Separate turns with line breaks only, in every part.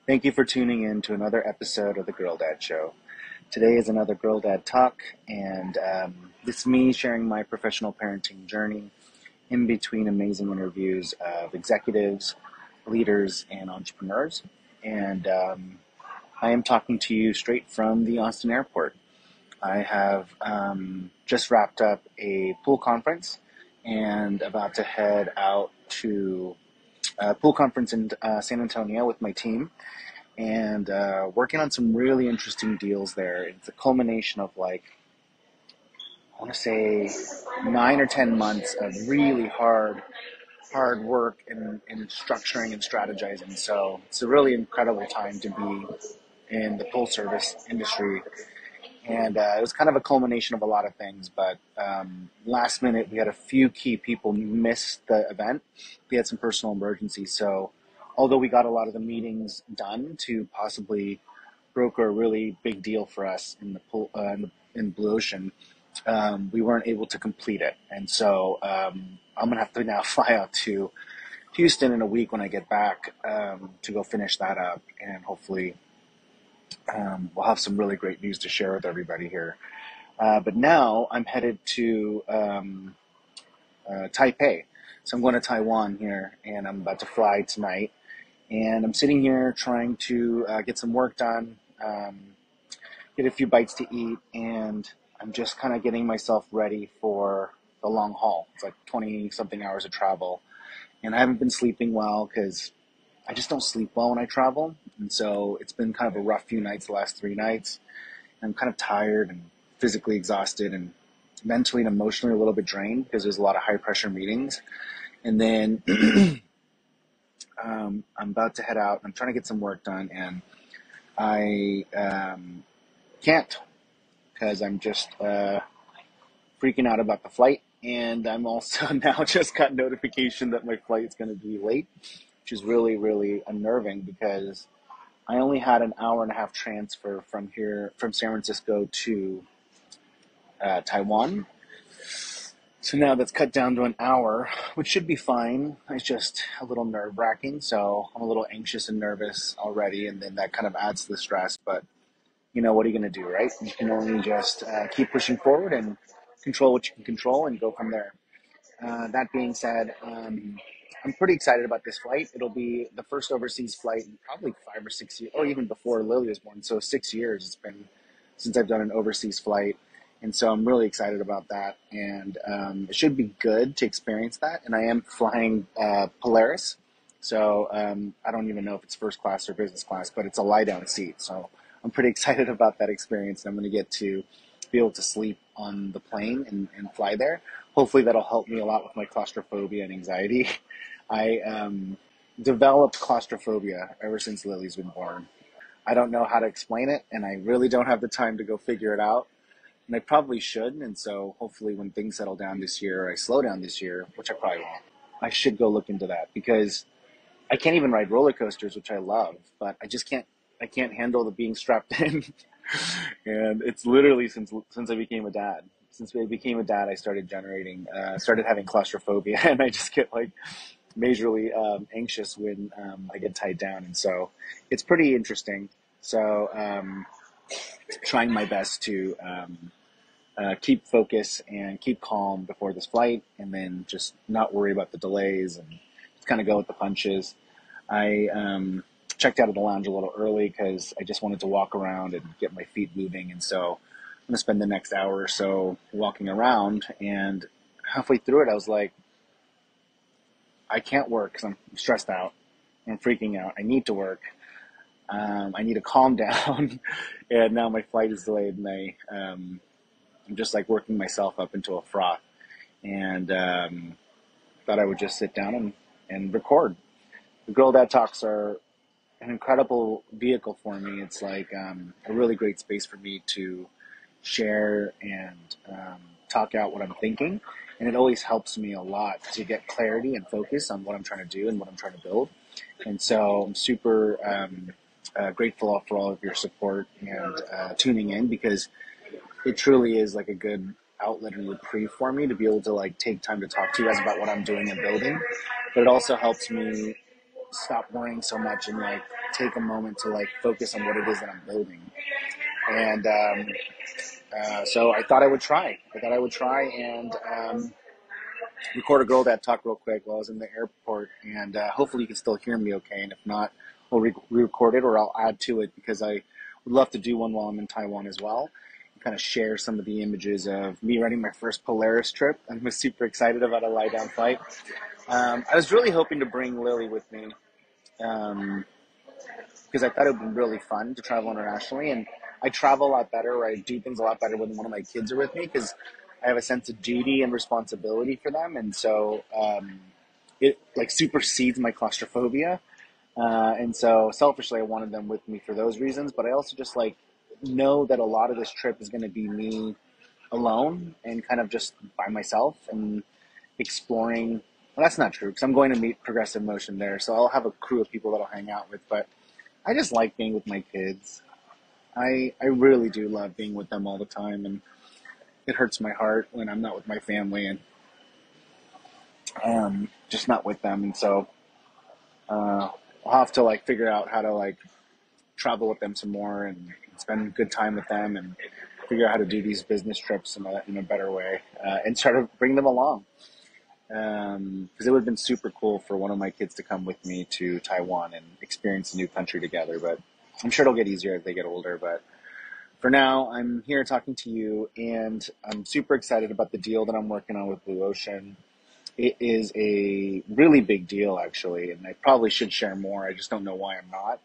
Thank you for tuning in to another episode of the Girl Dad Show. Today is another Girl Dad Talk, and it's me sharing my professional parenting journey in between amazing interviews of executives, leaders, and entrepreneurs. And I am talking to you straight from the Austin airport. I have just wrapped up a pool conference and about to head out to a pool conference in San Antonio with my team, and working on some really interesting deals there. It's a culmination of I want to say 9 or 10 months of really hard work in structuring and strategizing. So it's a really incredible time to be in the pool service industry. And it was kind of a culmination of a lot of things, but last minute we had a few key people miss the event. We had some personal emergencies, so although we got a lot of the meetings done to possibly broker a really big deal for us in the pool, in Blue Ocean, we weren't able to complete it. And so I'm gonna have to now fly out to Houston in a week when I get back to go finish that up, and hopefully we'll have some really great news to share with everybody here. But now I'm headed to Taipei. So I'm going to Taiwan here, and I'm about to fly tonight. And I'm sitting here trying to get some work done, get a few bites to eat, and I'm just kind of getting myself ready for the long haul. It's like 20-something hours of travel. And I haven't been sleeping well because I just don't sleep well when I travel. And so it's been kind of a rough few nights, the last 3 nights. I'm kind of tired and physically exhausted and mentally and emotionally a little bit drained because there's a lot of high pressure meetings. And then I'm about to head out. I'm trying to get some work done, and I can't because I'm just freaking out about the flight. And I'm also now just got notification that my flight is going to be late, which is really, really unnerving because I only had an hour and a half transfer from San Francisco to Taiwan. So now that's cut down to an hour, which should be fine. It's just a little nerve-wracking, so I'm a little anxious and nervous already, and then that kind of adds to the stress. But, what are you going to do, right? You can only just keep pushing forward and control what you can control and go from there. That being said, I'm pretty excited about this flight. It'll be the first overseas flight in probably 5 or 6 years, or even before Lily was born. So 6 years it's been since I've done an overseas flight. And so I'm really excited about that. And it should be good to experience that. And I am flying Polaris. So I don't even know if it's first class or business class, but it's a lie-down seat. So I'm pretty excited about that experience. And I'm going to get to be able to sleep on the plane and fly there. Hopefully that'll help me a lot with my claustrophobia and anxiety. I developed claustrophobia ever since Lily's been born. I don't know how to explain it, and I really don't have the time to go figure it out. And I probably should, and so hopefully when things settle down this year, I slow down this year, which I probably won't, I should go look into that because I can't even ride roller coasters, which I love, but I can't handle the being strapped in. And it's literally since I became a dad. Since I became a dad, I started having claustrophobia, and I just get majorly anxious when I get tied down. And so it's pretty interesting. So trying my best to keep focus and keep calm before this flight, and then just not worry about the delays and just kind of go with the punches. I checked out of the lounge a little early because I just wanted to walk around and get my feet moving. And so I'm going to spend the next hour or so walking around. And halfway through it, I was like, I can't work because I'm stressed out. I'm freaking out. I need to work. I need to calm down. And now my flight is delayed, and I'm just working myself up into a froth. And thought I would just sit down and record. The Girl Dad Talks are an incredible vehicle for me. It's a really great space for me to share and talk out what I'm thinking. And it always helps me a lot to get clarity and focus on what I'm trying to do and what I'm trying to build. And so I'm super grateful for all of your support and tuning in, because it truly is a good outlet and reprieve for me to be able to take time to talk to you guys about what I'm doing and building. But it also helps me stop worrying so much and like take a moment to like focus on what it is that I'm building. And so I thought I would try. And record a girl dad talk real quick while I was in the airport, and hopefully you can still hear me okay. And if not, we'll re-record it, or I'll add to it, because I would love to do one while I'm in Taiwan as well. Kind of share some of the images of me running my first Polaris trip. I'm super excited about a lie-down flight. I was really hoping to bring Lily with me, because I thought it would be really fun to travel internationally. And I travel a lot better, or I do things a lot better when one of my kids are with me, because I have a sense of duty and responsibility for them. And so it like supersedes my claustrophobia. And so selfishly, I wanted them with me for those reasons. But I also just like know that a lot of this trip is going to be me alone and kind of just by myself and exploring. Well, that's not true, because I'm going to meet Progressive Motion there. So I'll have a crew of people that I'll hang out with. But I just like being with my kids. I really do love being with them all the time, and it hurts my heart when I'm not with my family and just not with them. And so I'll have to like figure out how to like travel with them some more and spend good time with them, and figure out how to do these business trips in a better way, and try to bring them along. Because it would have been super cool for one of my kids to come with me to Taiwan and experience a new country together. But I'm sure it'll get easier as they get older. But for now, I'm here talking to you, and I'm super excited about the deal that I'm working on with Blue Ocean. It is a really big deal, actually, and I probably should share more. I just don't know why I'm not.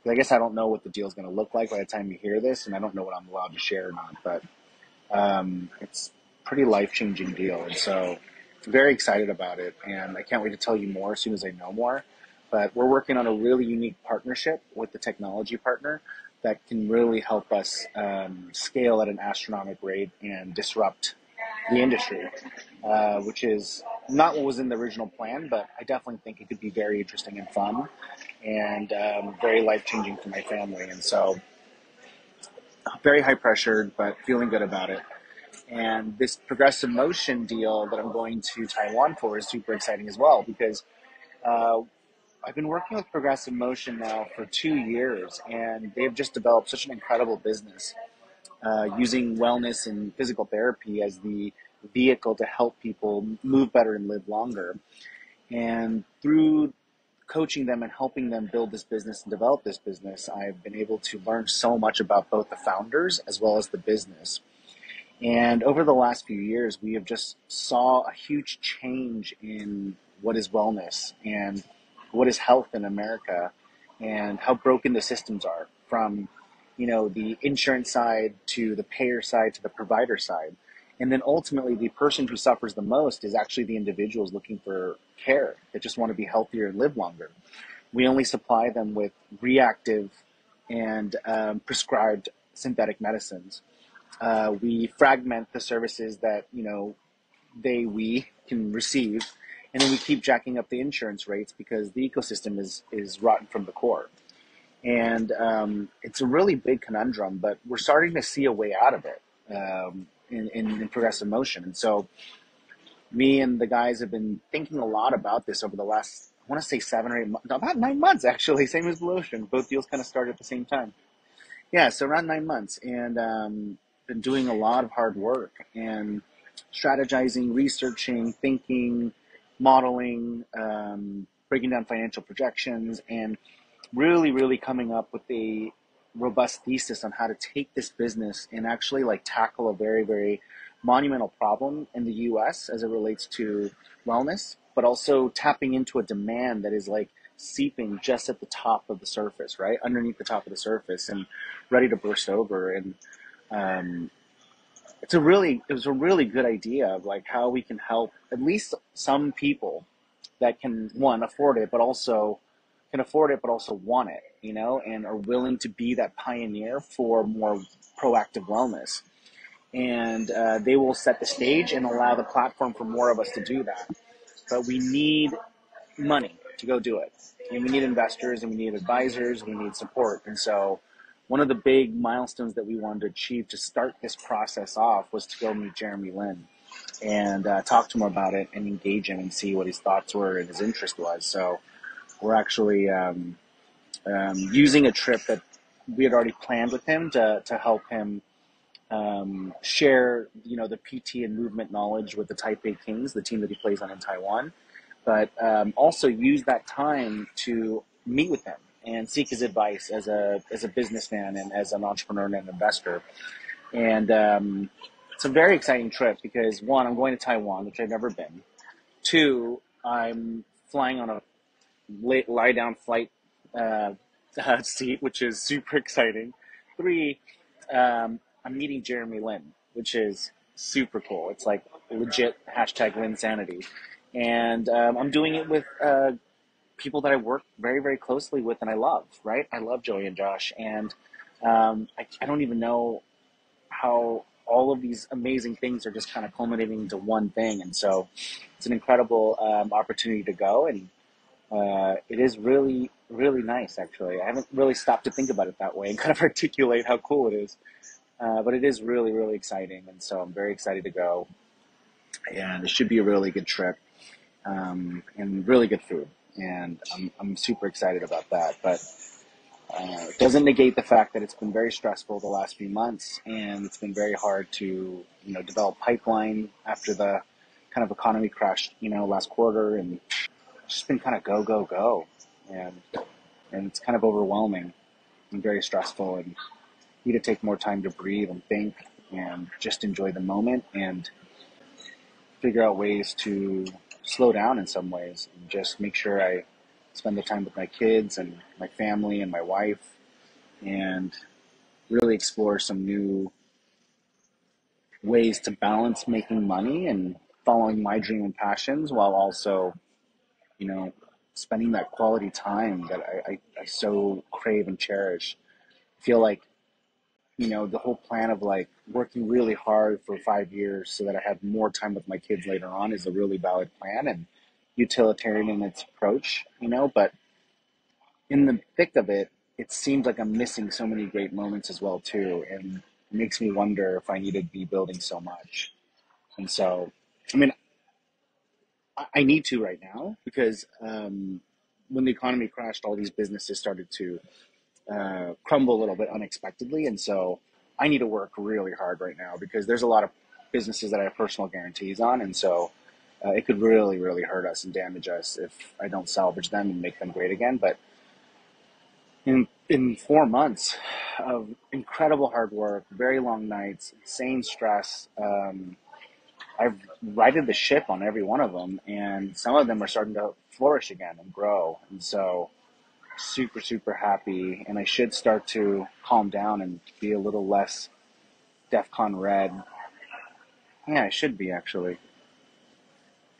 Because I guess I don't know what the deal is going to look like by the time you hear this, and I don't know what I'm allowed to share or not. But it's a pretty life-changing deal, and so very excited about it, and I can't wait to tell you more as soon as I know more. But we're working on a really unique partnership with the technology partner that can really help us scale at an astronomical rate and disrupt the industry, which is not what was in the original plan, but I definitely think it could be very interesting and fun, and very life-changing for my family. And so very high pressured, but feeling good about it. And this Progressive Motion deal that I'm going to Taiwan for is super exciting as well, because uh, I've been working with Progressive Motion now for 2 years, and they've just developed such an incredible business, using wellness and physical therapy as the vehicle to help people move better and live longer. And through coaching them and helping them build this business and develop this business, I've been able to learn so much about both the founders as well as the business. And over the last few years, we have just saw a huge change in what is wellness and what is health in America, and how broken the systems are, from, the insurance side to the payer side to the provider side. And then ultimately, the person who suffers the most is actually the individuals looking for care that just want to be healthier and live longer. We only supply them with reactive and prescribed synthetic medicines. We fragment the services that we can receive, and then we keep jacking up the insurance rates because the ecosystem is rotten from the core. And it's a really big conundrum, but we're starting to see a way out of it in Progressive Motion. And so me and the guys have been thinking a lot about this over the last, I want to say 7 or 8 months, about 9 months actually, same as Blue Ocean. Both deals kind of started at the same time. Yeah, so around 9 months, and been doing a lot of hard work and strategizing, researching, thinking, modeling, breaking down financial projections, and really, really coming up with a robust thesis on how to take this business and actually like tackle a very, very monumental problem in the US as it relates to wellness, but also tapping into a demand that is like seeping just at the top of the surface, right? Underneath the top of the surface, and ready to burst over. And it was a really good idea of like how we can help at least some people that can, one, afford it, but also want it, and are willing to be that pioneer for more proactive wellness. And they will set the stage and allow the platform for more of us to do that. But we need money to go do it. And we need investors, and we need advisors, and we need support. And so one of the big milestones that we wanted to achieve to start this process off was to go meet Jeremy Lin and talk to him about it and engage him and see what his thoughts were and his interest was. So we're actually using a trip that we had already planned with him to help him share, the PT and movement knowledge with the Taipei Kings, the team that he plays on in Taiwan, but also use that time to meet with him and seek his advice as a businessman and as an entrepreneur and an investor. And it's a very exciting trip because, one, I'm going to Taiwan, which I've never been. Two, I'm flying on a lie down flight seat, which is super exciting. Three, I'm meeting Jeremy Lin, which is super cool. It's like legit hashtag Linsanity. And I'm doing it with people that I work very, very closely with and I love, right? I love Joey and Josh. And I don't even know how all of these amazing things are just kind of culminating into one thing. And so it's an incredible opportunity to go. And it is really, really nice, actually. I haven't really stopped to think about it that way and kind of articulate how cool it is. But it is really, really exciting. And so I'm very excited to go. And it should be a really good trip and really good food. And I'm super excited about that. But it doesn't negate the fact that it's been very stressful the last few months. And it's been very hard to, develop pipeline after the kind of economy crashed, last quarter. And just been kind of go, go, go. And it's kind of overwhelming and very stressful, and need to take more time to breathe and think and just enjoy the moment and figure out ways to slow down in some ways and just make sure I spend the time with my kids and my family and my wife and really explore some new ways to balance making money and following my dream and passions while also, spending that quality time that I so crave and cherish. I feel like, the whole plan of like working really hard for 5 years so that I have more time with my kids later on is a really valid plan and utilitarian in its approach, but in the thick of it, it seems like I'm missing so many great moments as well too. And it makes me wonder if I need to be building so much. And so, I mean, I need to right now because when the economy crashed, all these businesses started to crumble a little bit unexpectedly. And so I need to work really hard right now because there's a lot of businesses that I have personal guarantees on. And so it could really, really hurt us and damage us if I don't salvage them and make them great again. But in 4 months of incredible hard work, very long nights, insane stress, I've righted the ship on every one of them. And some of them are starting to flourish again and grow. And so super, super happy, and I should start to calm down and be a little less DEFCON red. Yeah, I should be actually.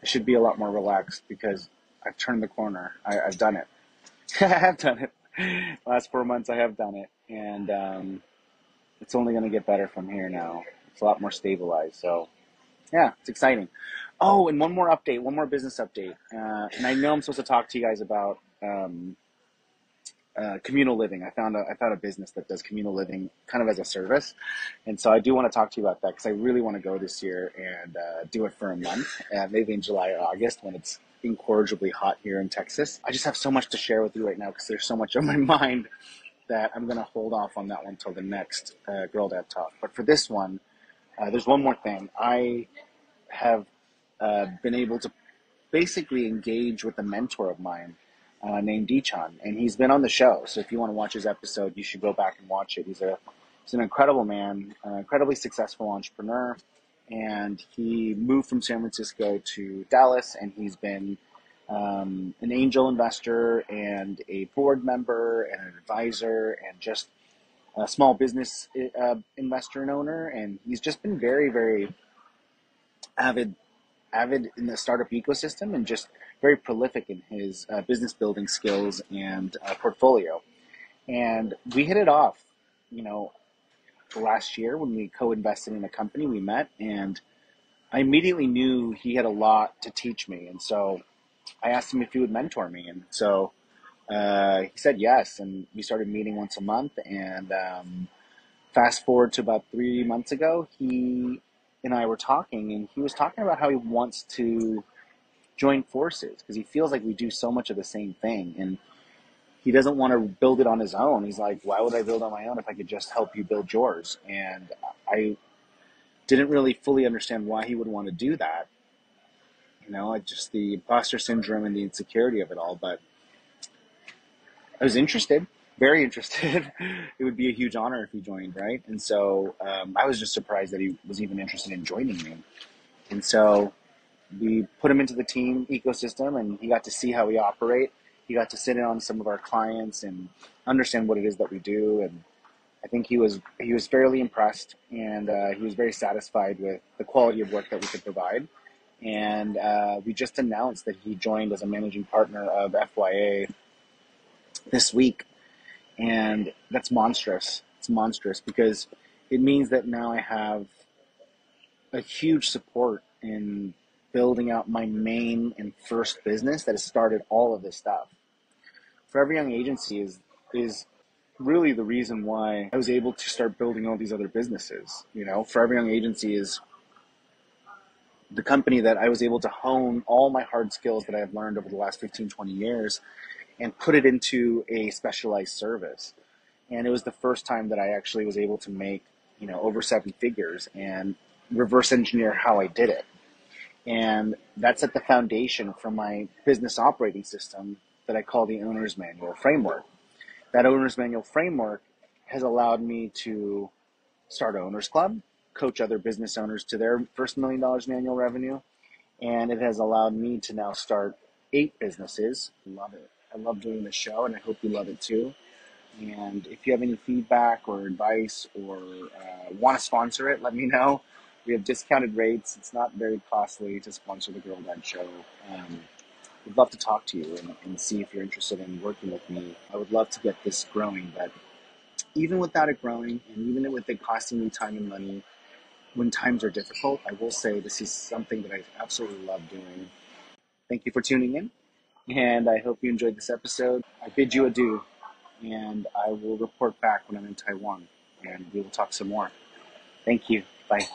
I should be a lot more relaxed because I've turned the corner. I've done it. I have done it. Last 4 months I have done it, and it's only going to get better from here now. It's a lot more stabilized, so yeah, it's exciting. Oh, and one more update, one more business update. And I know I'm supposed to talk to you guys about communal living. I found a business that does communal living kind of as a service. And so I do want to talk to you about that because I really want to go this year and do it for a month, maybe in July or August when it's incorrigibly hot here in Texas. I just have so much to share with you right now because there's so much on my mind that I'm going to hold off on that one till the next Girl Dad Talk. But for this one, there's one more thing. I have been able to basically engage with a mentor of mine named Dichan, and he's been on the show. So if you want to watch his episode, you should go back and watch it. He's an incredible man, incredibly successful entrepreneur, and he moved from San Francisco to Dallas, and he's been an angel investor and a board member and an advisor and just a small business investor and owner. And he's just been very, very avid in the startup ecosystem and just very prolific in his business building skills and portfolio. And we hit it off, last year when we co-invested in a company. We met, and I immediately knew he had a lot to teach me. And so I asked him if he would mentor me. And so he said yes. And we started meeting once a month. And fast forward to about 3 months ago, he and I were talking, and he was talking about how he wants to join forces because he feels like we do so much of the same thing, and he doesn't want to build it on his own. He's like, why would I build on my own if I could just help you build yours? And I didn't really fully understand why he would want to do that. Just the imposter syndrome and the insecurity of it all. But I was interested, very interested. It would be a huge honor if he joined, right? And so I was just surprised that he was even interested in joining me. And so we put him into the team ecosystem, and he got to see how we operate. He got to sit in on some of our clients and understand what it is that we do. And I think he was fairly impressed, and he was very satisfied with the quality of work that we could provide. And we just announced that he joined as a managing partner of FYA this week. And that's monstrous. It's monstrous because it means that now I have a huge support in building out my main and first business that has started all of this stuff. Forever Young Agency is really the reason why I was able to start building all these other businesses. Forever Young Agency is the company that I was able to hone all my hard skills that I've learned over the last 15, 20 years and put it into a specialized service. And it was the first time that I actually was able to make, over 7 figures and reverse engineer how I did it. And that's at the foundation for my business operating system that I call the Owner's Manual Framework. That Owner's Manual Framework has allowed me to start an Owners Club, coach other business owners to their first $1 million in annual revenue, and it has allowed me to now start 8 businesses. Love it. I love doing this show, and I hope you love it too. And if you have any feedback or advice or want to sponsor it, let me know. We have discounted rates. It's not very costly to sponsor the Girl Dad Show. We'd love to talk to you and see if you're interested in working with me. I would love to get this growing, but even without it growing, and even with it costing me time and money, when times are difficult, I will say this is something that I absolutely love doing. Thank you for tuning in, and I hope you enjoyed this episode. I bid you adieu, and I will report back when I'm in Taiwan, and we will talk some more. Thank you. Bye.